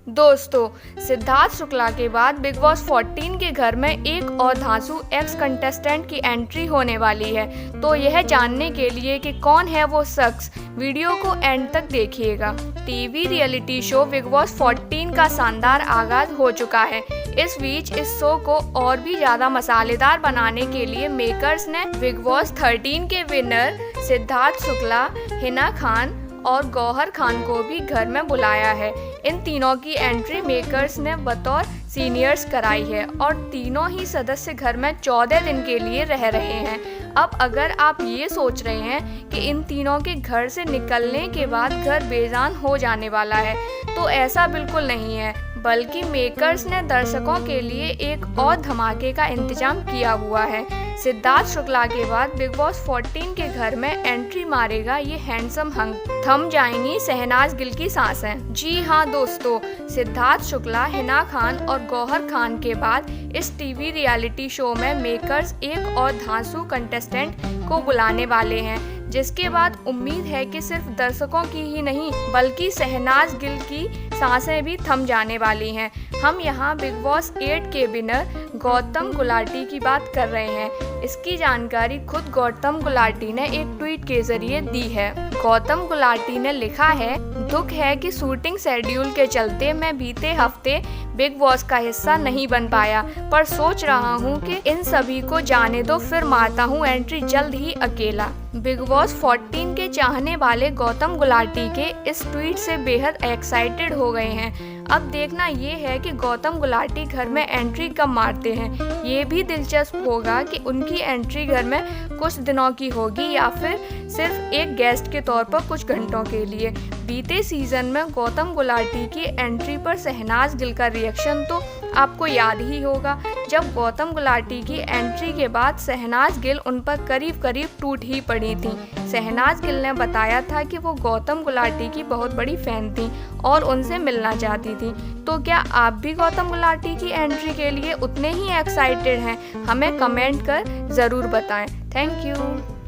दोस्तों, सिद्धार्थ शुक्ला के बाद बिग बॉस 14 के घर में एक और धांसू एक्स कंटेस्टेंट की एंट्री होने वाली है। तो यह जानने के लिए कि कौन है वो शख्स, वीडियो को एंड तक देखिएगा। TV reality show big boss 14 का शानदार आगाज हो चुका है। इस बीच इस शो को और भी ज्यादा मसालेदार बनाने के लिए मेकर्स ने बिग बॉस 13 के विनर सिद्धार्थ शुक्ला, हिना खान और गौहर खान को भी घर में बुलाया है। इन तीनों की एंट्री मेकर्स ने बतौर सीनियर्स कराई है और तीनों ही सदस्य घर में 14 दिन के लिए रह रहे हैं। अब अगर आप ये सोच रहे हैं कि इन तीनों के घर से निकलने के बाद घर बेजान हो जाने वाला है, तो ऐसा बिल्कुल नहीं है, बल्कि मेकर्स ने दर्शकों के लिए एक और धमाके का इंतजाम किया हुआ है। सिद्धार्थ शुक्ला के बाद बिग बॉस 14 के घर में एंट्री मारेगा ये हैंडसम हंक, थम जाएंगी शहनाज गिल की सांसें। जी हाँ दोस्तों, सिद्धार्थ शुक्ला, हिना खान और गौहर खान के बाद इस टीवी रियलिटी शो में मेकर्स एक और धांसू कंटेस्टेंट को बुलाने वाले हैं, जिसके बाद उम्मीद है कि सिर्फ दर्शकों की ही नहीं बल्कि शहनाज गिल की सांसें भी थम जाने वाली हैं। हम यहाँ बिग बॉस 8 के विनर गौतम गुलाटी की बात कर रहे हैं। इसकी जानकारी खुद गौतम गुलाटी ने एक ट्वीट के जरिए दी है। गौतम गुलाटी ने लिखा है, दुख है कि शूटिंग शेड्यूल के चलते मैं बीते हफ्ते बिग बॉस का हिस्सा नहीं बन पाया, पर सोच रहा हूँ कि इन सभी को जाने दो, फिर मारता हूँ एंट्री जल्द ही अकेला। बिग बॉस 14 के चाहने वाले गौतम गुलाटी के इस ट्वीट से बेहद एक्साइटेड हो गए हैं। अब देखना ये है कि गौतम गुलाटी घर में एंट्री कब मारते हैं। ये भी दिलचस्प होगा कि उनकी एंट्री घर में कुछ दिनों की होगी या फिर सिर्फ एक गेस्ट के तौर पर कुछ घंटों के लिए। बीते सीजन में गौतम गुलाटी की एंट्री पर शहनाज गिल का रिएक्शन तो आपको याद ही होगा, जब गौतम गुलाटी की एंट्री के बाद शहनाज गिल उन पर करीब करीब टूट ही पड़ी थी। शहनाज गिल ने बताया था कि वो गौतम गुलाटी की बहुत बड़ी फैन थी और उनसे मिलना चाहती थी। तो क्या आप भी गौतम गुलाटी की एंट्री के लिए उतने ही एक्साइटेड हैं? हमें कमेंट कर ज़रूर बताएं। Thank you.